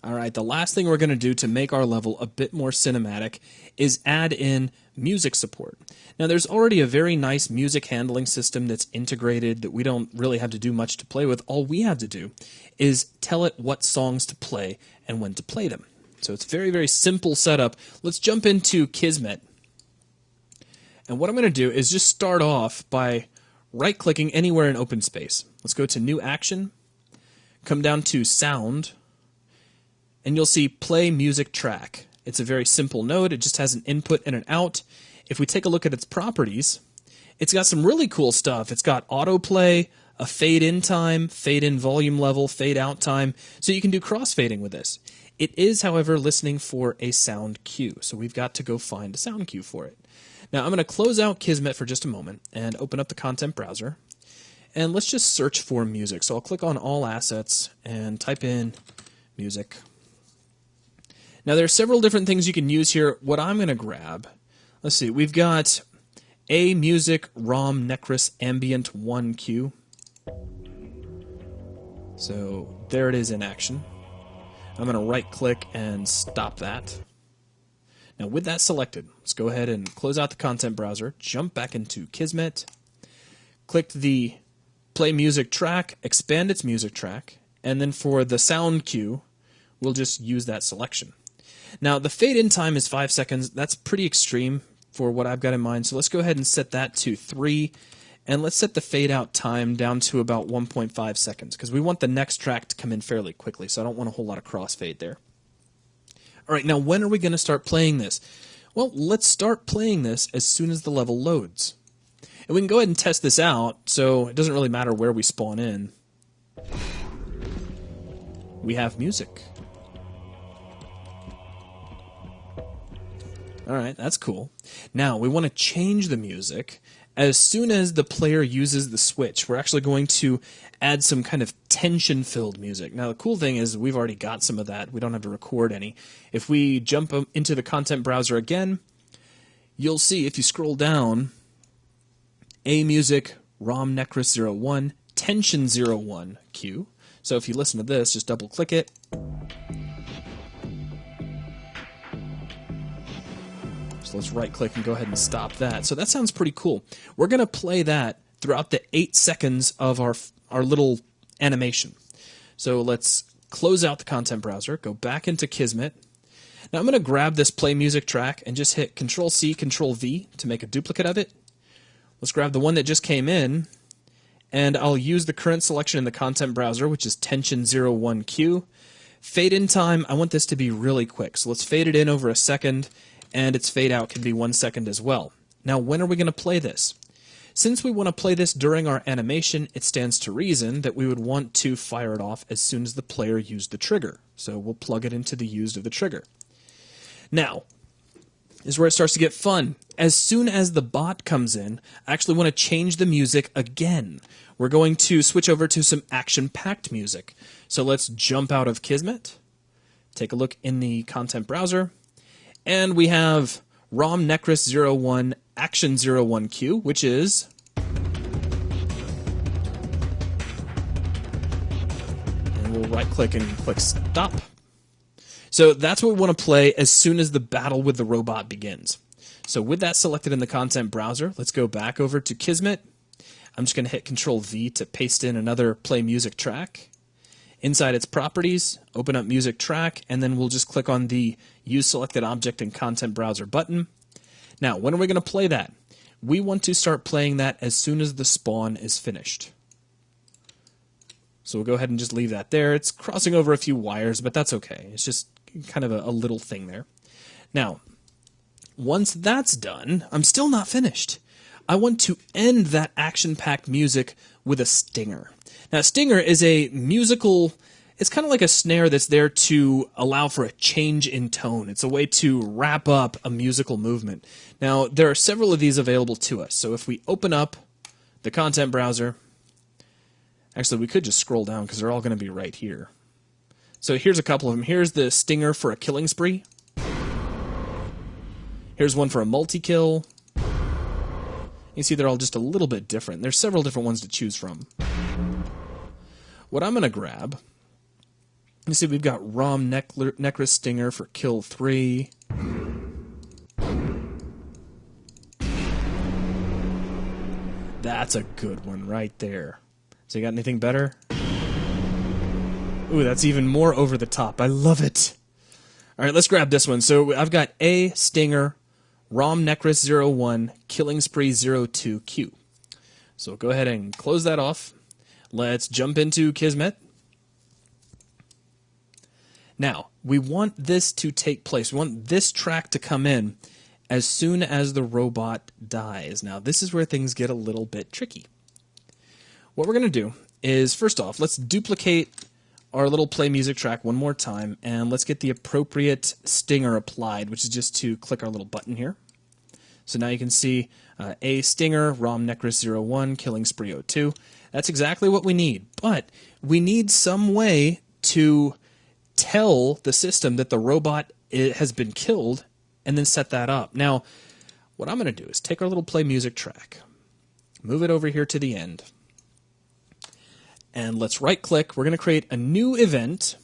Alright, the last thing we're going to do to make our level a bit more cinematic is add in music support. Now there's already a very nice music handling system that's integrated that we don't really have to do much to play with. All we have to do is tell it what songs to play and when to play them. So it's very, very simple setup. Let's jump into Kismet. And what I'm going to do is just start off by right-clicking anywhere in open space. Let's go to New Action, come down to Sound, and you'll see Play Music Track. It's a very simple node. It just has an input and an out. If we take a look at its properties, it's got some really cool stuff. It's got autoplay, a fade-in time, fade-in volume level, fade-out time, so you can do crossfading with this. It is, however, listening for a sound cue, so we've got to go find a sound cue for it. Now, I'm going to close out Kismet for just a moment and open up the content browser, and let's just search for music. So I'll click on All Assets and type in music. Now, there are several different things you can use here. What I'm going to grab, let's see, we've got A Music ROM Necris Ambient 1 Cue. So there it is in action. I'm going to right-click and stop that. Now, with that selected, let's go ahead and close out the content browser, jump back into Kismet, click the Play Music Track, expand its music track, and then for the sound cue, we'll just use that selection. Now, the fade-in time is 5 seconds. That's pretty extreme for what I've got in mind, so let's go ahead and set that to 3, and let's set the fade-out time down to about 1.5 seconds, because we want the next track to come in fairly quickly, so I don't want a whole lot of crossfade there. All right, now when are we going to start playing this? Well, let's start playing this as soon as the level loads. And we can go ahead and test this out, so it doesn't really matter where we spawn in. We have music. Alright, that's cool. Now, we want to change the music. As soon as the player uses the switch, we're actually going to add some kind of tension-filled music. Now, the cool thing is we've already got some of that. We don't have to record any. If we jump into the content browser again, you'll see, if you scroll down, A Music ROM Necris 01 Tension 01 Cue. So if you listen to this, just double-click it. So let's right-click and go ahead and stop that. So that sounds pretty cool. We're going to play that throughout the 8 seconds of our little animation. So let's close out the content browser, go back into Kismet. Now I'm going to grab this play music track and just hit Control-C, Control-V to make a duplicate of it. Let's grab the one that just came in, and I'll use the current selection in the content browser, which is Tension 01 Cue. Fade in time, I want this to be really quick. So let's fade it in over a second, and its fade out can be 1 second as well. Now, when are we going to play this? Since we want to play this during our animation, it stands to reason that we would want to fire it off as soon as the player used the trigger. So we'll plug it into the used of the trigger. Now, this is where it starts to get fun. As soon as the bot comes in, I actually want to change the music again. We're going to switch over to some action-packed music. So let's jump out of Kismet, take a look in the content browser, and we have ROM Necris 01 Action 01 Cue, which is and we'll right-click and click Stop. So that's what we want to play as soon as the battle with the robot begins. So with that selected in the content browser, let's go back over to Kismet. I'm just going to hit Control-V to paste in another play music track. Inside its properties, open up music track, and then we'll just click on the Use Selected Object in Content Browser button. Now, when are we going to play that? We want to start playing that as soon as the spawn is finished. So we'll go ahead and just leave that there. It's crossing over a few wires, but that's okay. It's just kind of a little thing there. Now, once that's done, I'm still not finished. I want to end that action-packed music with a stinger. Now, stinger is a musical, it's kind of like a snare that's there to allow for a change in tone. It's a way to wrap up a musical movement. Now, there are several of these available to us. So if we open up the content browser, actually, we could just scroll down because they're all going to be right here. So here's a couple of them. Here's the stinger for a killing spree. Here's one for a multi-kill. You see they're all just a little bit different. There's several different ones to choose from. What I'm going to grab, you see we've got ROM Necros Stinger for kill 3. That's a good one right there. So you got anything better? Ooh, that's even more over the top. I love it. All right, let's grab this one. So I've got A Stinger, ROM Necros 01, Killing Spree 02Q. So go ahead and close that off. Let's jump into Kismet. Now, we want this to take place. We want this track to come in as soon as the robot dies. Now, this is where things get a little bit tricky. What we're going to do is, first off, let's duplicate our little play music track one more time, and let's get the appropriate stinger applied, which is just to click our little button here. So now you can see A Stinger, ROM Necros 01, Killing Spree 02. That's exactly what we need, but we need some way to tell the system that the robot has been killed and then set that up. Now, what I'm going to do is take our little play music track, move it over here to the end, and let's right-click. We're going to create a new event,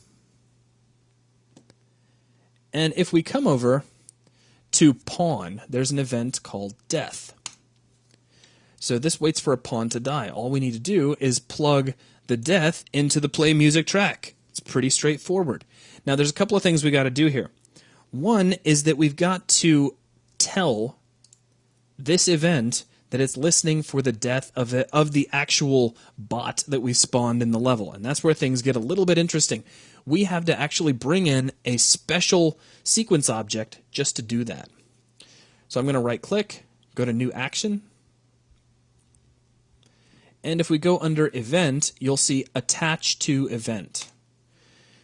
and if we come over to pawn, there's an event called death. So this waits for a pawn to die. All we need to do is plug the death into the play music track. It's pretty straightforward. Now there's a couple of things we got to do here. One is that we've got to tell this event that it's listening for the death of the actual bot that we spawned in the level. And that's where things get a little bit interesting. We have to actually bring in a special sequence object just to do that. So I'm going to right-click, go to New Action, and if we go under Event, you'll see Attach to Event.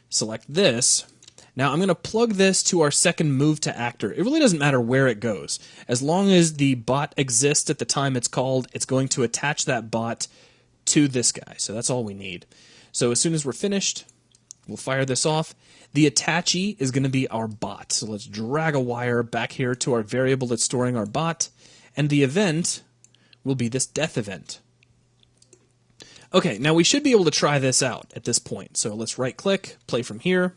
Select this. Now I'm going to plug this to our second move to actor. It really doesn't matter where it goes. As long as the bot exists at the time it's called, it's going to attach that bot to this guy. So that's all we need. So as soon as we're finished, we'll fire this off. The attachee is going to be our bot. So let's drag a wire back here to our variable that's storing our bot. And the event will be this death event. Okay, now we should be able to try this out at this point. So let's right-click, play from here.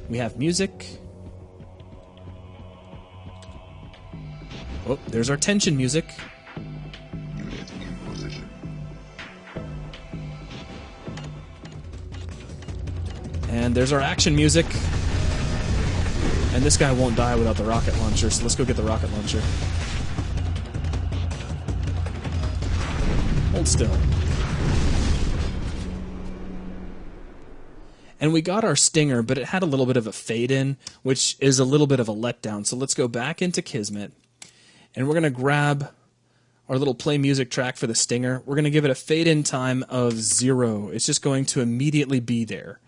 We have music. Oh, there's our tension music. And there's our action music. And this guy won't die without the rocket launcher, so let's go get the rocket launcher. Hold still. And we got our stinger, but it had a little bit of a fade in, which is a little bit of a letdown. So let's go back into Kismet, and we're going to grab our little play music track for the stinger. We're going to give it a fade in time of 0. It's just going to immediately be there.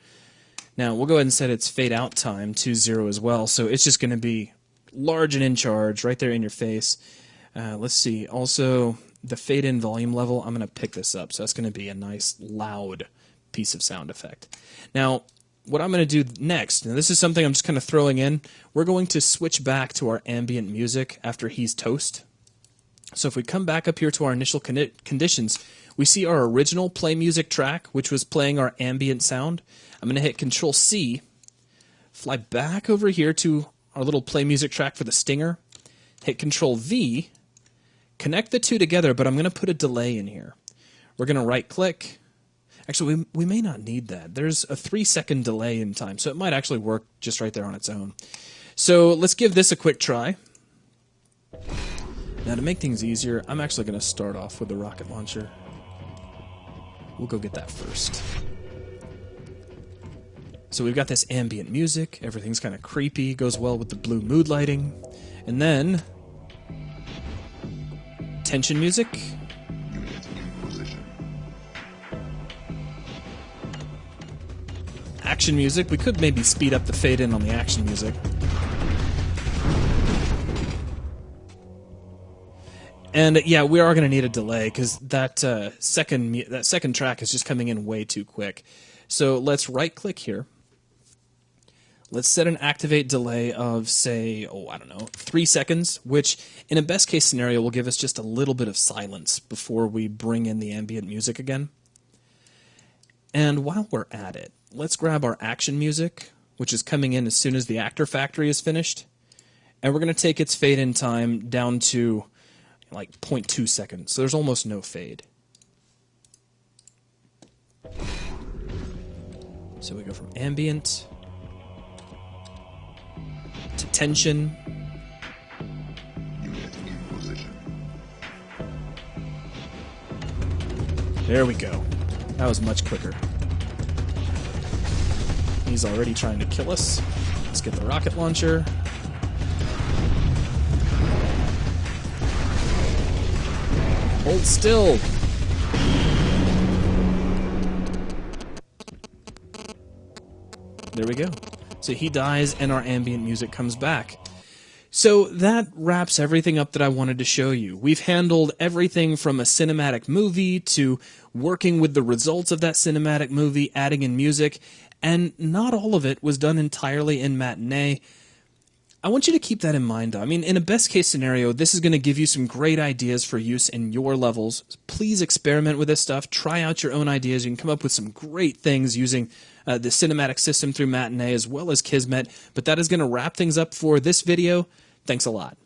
Now we'll go ahead and set its fade out time to 0 as well. So it's just going to be large and in charge right there in your face. Let's see. Also, the fade in volume level, I'm going to pick this up. So that's going to be a nice loud piece of sound effect. Now, what I'm going to do next, and this is something I'm just kind of throwing in, we're going to switch back to our ambient music after he's toast. So if we come back up here to our initial conditions, we see our original play music track, which was playing our ambient sound. I'm going to hit Control-C, fly back over here to our little play music track for the stinger, hit Control-V, connect the two together, but I'm going to put a delay in here. We're going to right-click. Actually, we may not need that. There's a 3-second delay in time, so it might actually work just right there on its own. So let's give this a quick try. Now to make things easier, I'm actually going to start off with the rocket launcher. We'll go get that first. So we've got this ambient music, everything's kind of creepy, goes well with the blue mood lighting. And then tension music. Action music. We could maybe speed up the fade in on the action music. And yeah, we are going to need a delay because that second track is just coming in way too quick. So let's right click here. Let's set an activate delay of, say, I don't know, 3 seconds, which in a best case scenario will give us just a little bit of silence before we bring in the ambient music again. And while we're at it, let's grab our action music, which is coming in as soon as the actor factory is finished. And we're going to take its fade in time down to like 0.2 seconds. So there's almost no fade. So we go from ambient to tension. There we go. That was much quicker. He's already trying to kill us. Let's get the rocket launcher. Hold still. There we go. So he dies and our ambient music comes back. So that wraps everything up that I wanted to show you. We've handled everything from a cinematic movie to working with the results of that cinematic movie, adding in music, and not all of it was done entirely in Matinee. I want you to keep that in mind, though. I mean, in a best-case scenario, this is going to give you some great ideas for use in your levels. Please experiment with this stuff. Try out your own ideas. You can come up with some great things using the cinematic system through Matinee as well as Kismet. But that is going to wrap things up for this video. Thanks a lot.